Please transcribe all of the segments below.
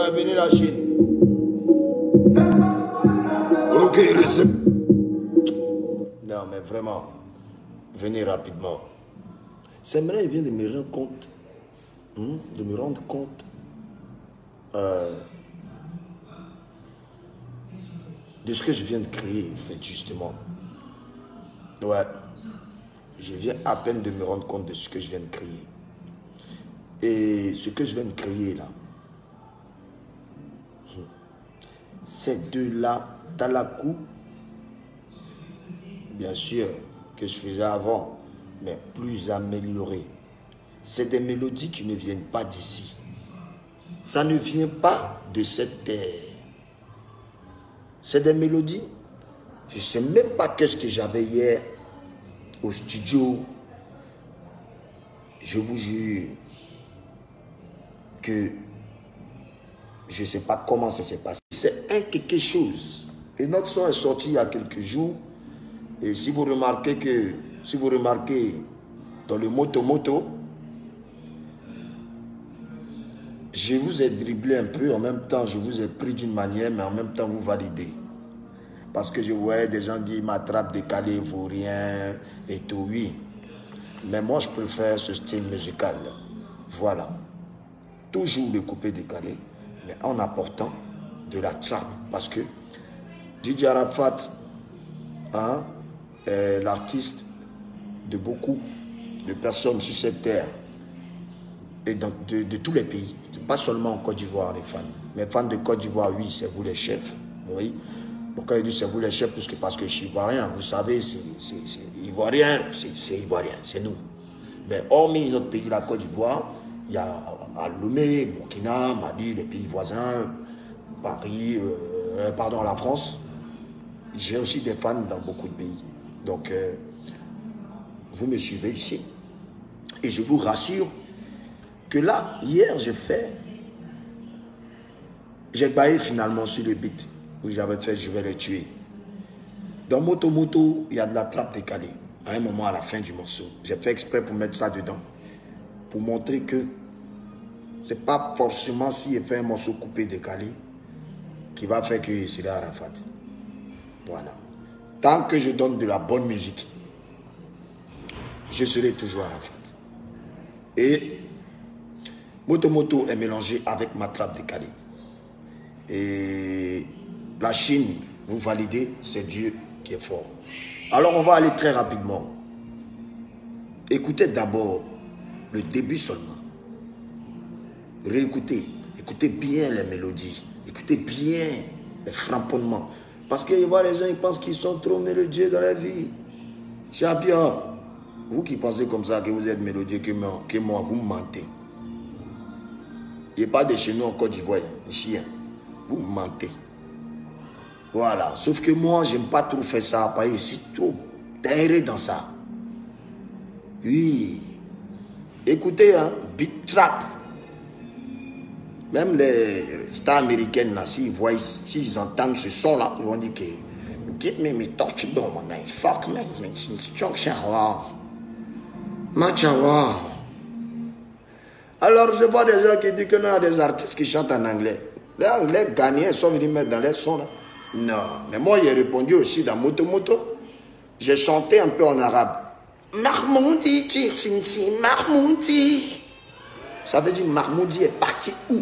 Ouais, venez la Chine. Ok, restez. Non, mais vraiment, venez rapidement. C'est maintenant, il vient de me rendre compte. De me rendre compte. De ce que je viens de créer, en fait, justement. Ouais. Je viens à peine de me rendre compte de ce que je viens de créer. Et ce que je viens de créer, là, c'est de la talakou, bien sûr, que je faisais avant, mais plus amélioré. C'est des mélodies qui ne viennent pas d'ici. Ça ne vient pas de cette terre. C'est des mélodies. Je ne sais même pas qu'est-ce que j'avais hier au studio. Je vous jure que je ne sais pas comment ça s'est passé. C'est un quelque chose. Et notre son est sorti il y a quelques jours. Et si vous remarquez dans le moto, je vous ai dribblé un peu, en même temps je vous ai pris d'une manière, mais en même temps vous validez. Parce que je voyais des gens dire ma trappe décalée vaut rien et tout, oui. Mais moi je préfère ce style musical. Voilà. Toujours le coupé décalé, mais en apportant de la trappe. Parce que DJ Arafat est l'artiste de beaucoup de personnes sur cette terre. Et de tous les pays, pas seulement en Côte d'Ivoire les fans, mais fans de Côte d'Ivoire, oui, c'est vous les chefs, oui. Pourquoi je dis c'est vous les chefs? Parce que je suis ivoirien, vous savez, c'est ivoirien, c'est ivoirien, c'est nous. Mais hormis notre pays, la Côte d'Ivoire, il y a à Lomé, Burkina, Mali, les pays voisins, Paris, la France. J'ai aussi des fans dans beaucoup de pays. Donc, vous me suivez ici. Et je vous rassure, que là, hier, j'ai baillé finalement sur le beat où j'avais fait je vais le tuer. Dans Moto, il y a de la trappe décalée. À un moment, à la fin du morceau, j'ai fait exprès pour mettre ça dedans. Pour montrer que c'est pas forcément s'il fait un morceau coupé décalé qui va faire que c'est Arafat. Voilà. Tant que je donne de la bonne musique, je serai toujours Arafat. Et Moto est mélangé avec ma trappe décalée. Et la Chine, vous validez, c'est Dieu qui est fort. Alors on va aller très rapidement. Écoutez d'abord le début seulement. Réécoutez. Écoutez bien les mélodies. Écoutez bien les framponnements. Parce que les gens ils pensent qu'ils sont trop mélodieux dans la vie. Chapia, vous qui pensez comme ça, que vous êtes mélodieux que moi, vous mentez. Il n'y a pas de chez nous en Côte d'Ivoire, ici. Vous mentez. Voilà. Sauf que moi, je n'aime pas trop faire ça. Parce que c'est trop dingue dans ça. Oui. Écoutez, beat trap. Même les stars américaines, s'ils entendent ce son-là, ils vont dire que give me touch man. Fuck man, it's instruction. Match wow. Alors, je vois des gens qui disent que non, il y a des artistes qui chantent en anglais. Les Anglais Ghanéens sont venus mettre dans les sons là. Non, mais moi, j'ai répondu aussi dans Moto. J'ai chanté un peu en arabe. Mahmoudi, Mahmoudi. Ça veut dire Mahmoudi est parti où?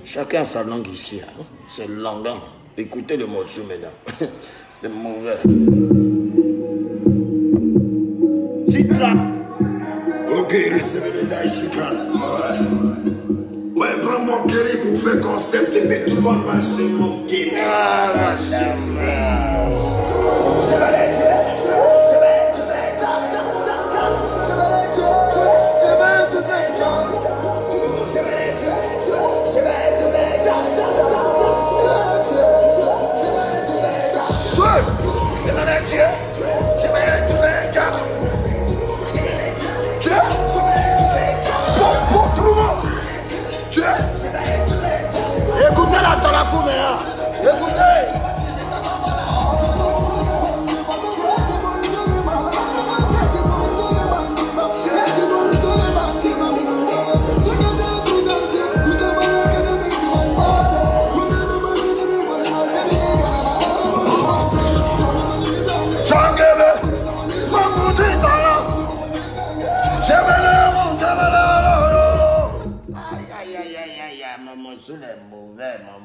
Chacun a sa langue ici. Hein? C'est langue. Écoutez le morceau maintenant. C'est mauvais. Citra. Ok, recevez le Daï Citra. Ouais, prends mon curry pour faire concept et puis tout le monde va se moquer. Ah, c'est ça. Je vais les tuer. Écoutez la talakou maintenant. Écoutez.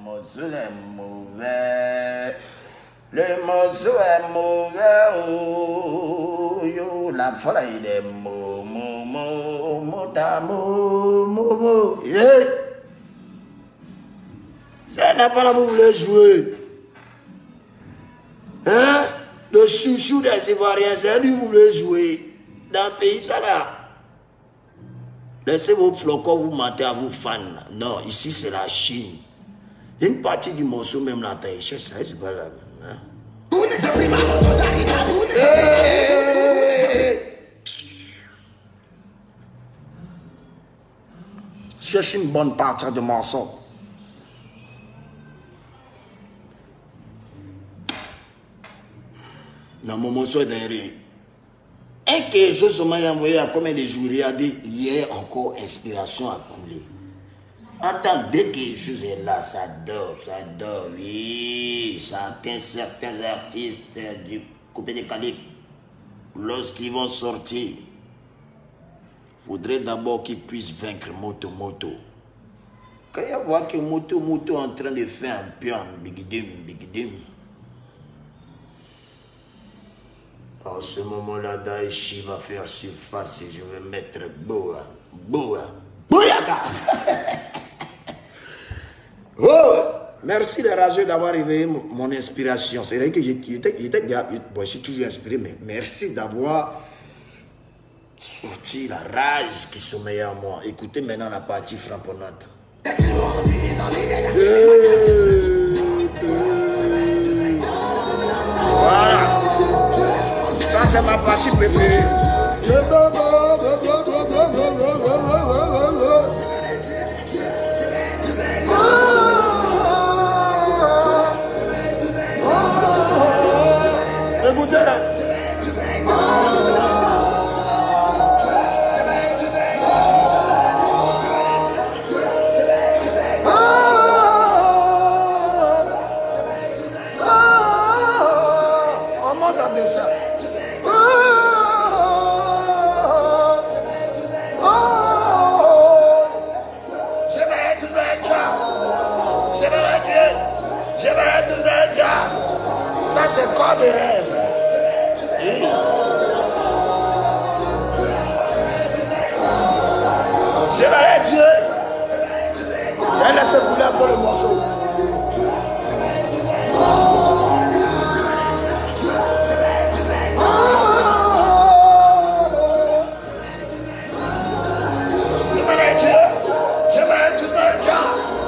morceau est mauvais. Le morceau est mauvais. Oh, yo, la folle, il est yeah. Ça n'a pas la vous voulez jouer. Hein? Le chouchou des Ivoiriens, c'est lui vous voulez jouer. Dans le pays, ça là. Laissez vos flocons vous mentir à vos fans. Non, ici c'est la Chine. Une partie du morceau, même la taille, c'est pas la même. Hein? Cherche une bonne partie de morceau. Non, mon morceau est derrière. Un quelque chose m'a envoyé à combien de jours, il a dit hier encore inspiration à couler. Attends, dès que quelque chose est là, ça dort, oui. Ça atteint certains artistes du coupé de Cali. Lorsqu'ils vont sortir, il faudrait d'abord qu'ils puissent vaincre Moto. Quand il y a voir que Moto est en train de faire un peu en bigidim. En ce moment-là, Daichi va faire surface et je vais mettre Bouyaka. Oh, merci de Rageux d'avoir réveillé mon inspiration. C'est vrai que je suis toujours inspiré, mais merci d'avoir sorti la rage qui sommeillait en moi. Écoutez maintenant la partie frapponnante. Voilà. Ça, c'est ma partie préférée. Écoutez là. On monte avec ça. Ça c'est corps de rêve. Je vais Dieu. Elle laisse couler pour le morceau.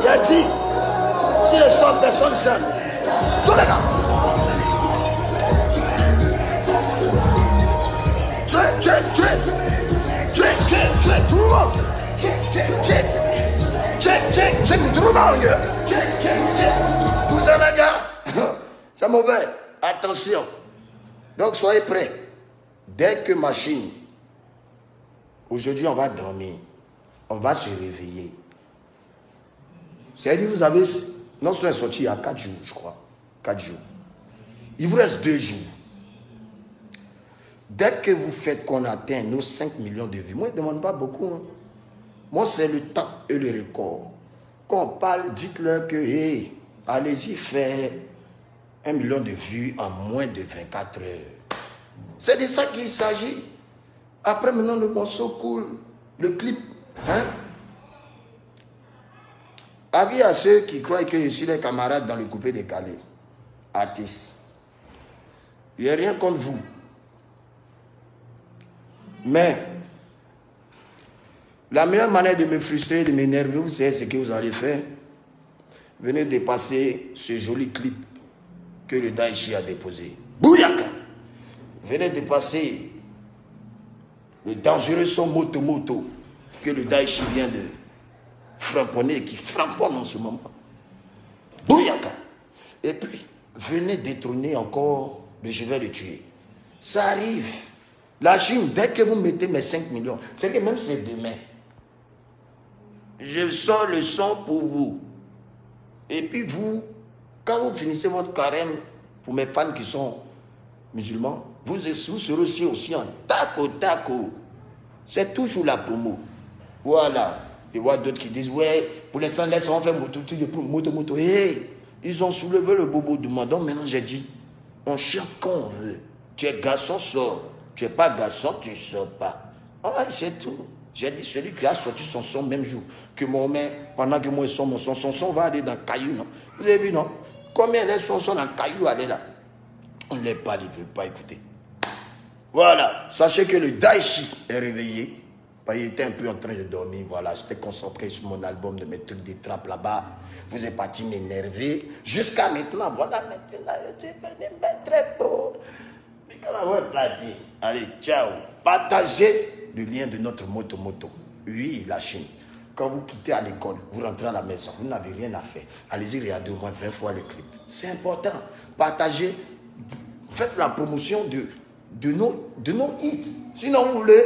Il a dit, si le son personne s'aime, tous les gars. Tout le monde. Tout le monde. Cousin, les gars, c'est mauvais. Attention. Donc, soyez prêts. Dès que machine, aujourd'hui, on va dormir. On va se réveiller. C'est-à-dire, vous avez, non seulement sorti il y a 4 jours, je crois. 4 jours. Il vous reste 2 jours. Dès que vous faites qu'on atteint nos 5 millions de vues, moi, je ne demande pas beaucoup. Hein. Moi, c'est le temps et le record. Quand on parle, dites-leur que, hey, allez-y faire 1 million de vues en moins de 24 heures. C'est de ça qu'il s'agit. Après, maintenant, le morceau cool, le clip. Hein? Avis à ceux qui croient que je suis les camarades dans le coupé décalé. Artistes. Il n'y a rien contre vous. Mais, la meilleure manière de me frustrer, de m'énerver, vous savez ce que vous allez faire. Venez dépasser ce joli clip que le Daichi a déposé. Bouyaka! Venez dépasser le dangereux son Moto que le Daichi vient de framponner, qui framponne en ce moment. Bouyaka! Et puis, venez détrôner encore le je vais le tuer. Ça arrive. La Chine, dès que vous mettez mes 5 millions, c'est que même c'est demain. Je sors le son pour vous. Et puis vous, quand vous finissez votre carême, pour mes fans qui sont musulmans, vous serez aussi en taco. C'est toujours la promo. Voilà. Je vois d'autres qui disent, ouais, pour l'instant, laisse-moi faire moto. Hey, ils ont soulevé le bobo du monde. Donc maintenant, j'ai dit, on chante quand on veut. Tu es garçon, sors. Tu n'es pas garçon, tu ne sors pas. Ah, c'est tout. J'ai dit, celui qui a sorti son son même jour que mon mère, pendant que moi, son son va aller dans le caillou, non? Vous avez vu, non? Combien les son dans le caillou, aller là? On ne l'a pas, il ne veut pas écouter. Voilà. Sachez que le Daichi est réveillé. Il était un peu en train de dormir. Voilà, j'étais concentré sur mon album de mes trucs de trap là-bas. Vous êtes parti m'énerver. Jusqu'à maintenant, voilà, maintenant, je suis venu mettre beau. Mais comment on va dire? Allez, ciao. Partagez le lien de notre moto. Oui, la Chine. Quand vous quittez à l'école, vous rentrez à la maison, vous n'avez rien à faire. Allez-y, regardez au moins 20 fois le clip. C'est important. Partagez. Faites la promotion de nos hits. Sinon, vous voulez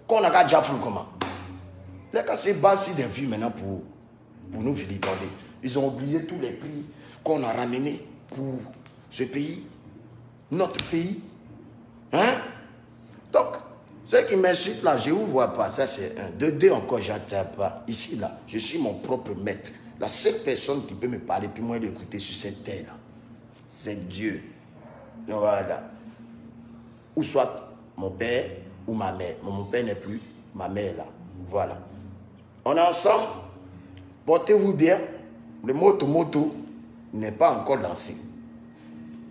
qu'on a déjà fait comment? Les gars, c'est basi des vues maintenant pour nous vilipender. Ils ont oublié tous les prix qu'on a ramenés pour ce pays, notre pays. Hein? Donc, ceux qui m'insultent là, je ne vous vois pas. Ça, c'est un. De deux encore, je n'entends pas. Ici, là, je suis mon propre maître. La seule personne qui peut me parler, puis moi l'écouter sur cette terre-là, c'est Dieu. Voilà. Ou soit mon père ou ma mère. Mon père n'est plus, ma mère là. Voilà. On est ensemble. Portez-vous bien. Le moto n'est pas encore lancé.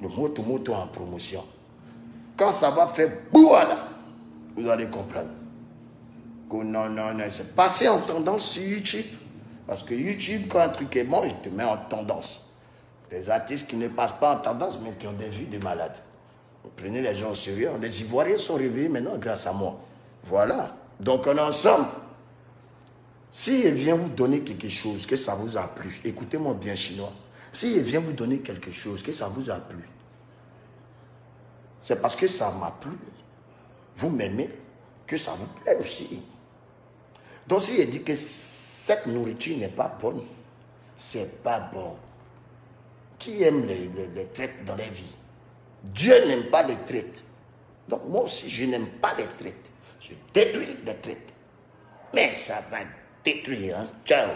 Le moto en promotion. Quand ça va faire bouala, vous allez comprendre. Que non, c'est passé en tendance sur YouTube. Parce que YouTube, quand un truc est bon, il te met en tendance. Des artistes qui ne passent pas en tendance, mais qui ont des vies de malades. Prenez les gens au sérieux. Les Ivoiriens sont réveillés maintenant grâce à moi. Voilà. Donc on est ensemble. Si il vient vous donner quelque chose, que ça vous a plu, écoutez-moi bien chinois. Si il vient vous donner quelque chose, que ça vous a plu, c'est parce que ça m'a plu. Vous m'aimez, que ça vous plaît aussi. Donc si il dit que cette nourriture n'est pas bonne, c'est pas bon. Qui aime les traites dans la vie? Dieu n'aime pas les traites. Donc moi aussi, je n'aime pas les traites. Je détruis les traites. Mais ça va détruire, hein? Ciao.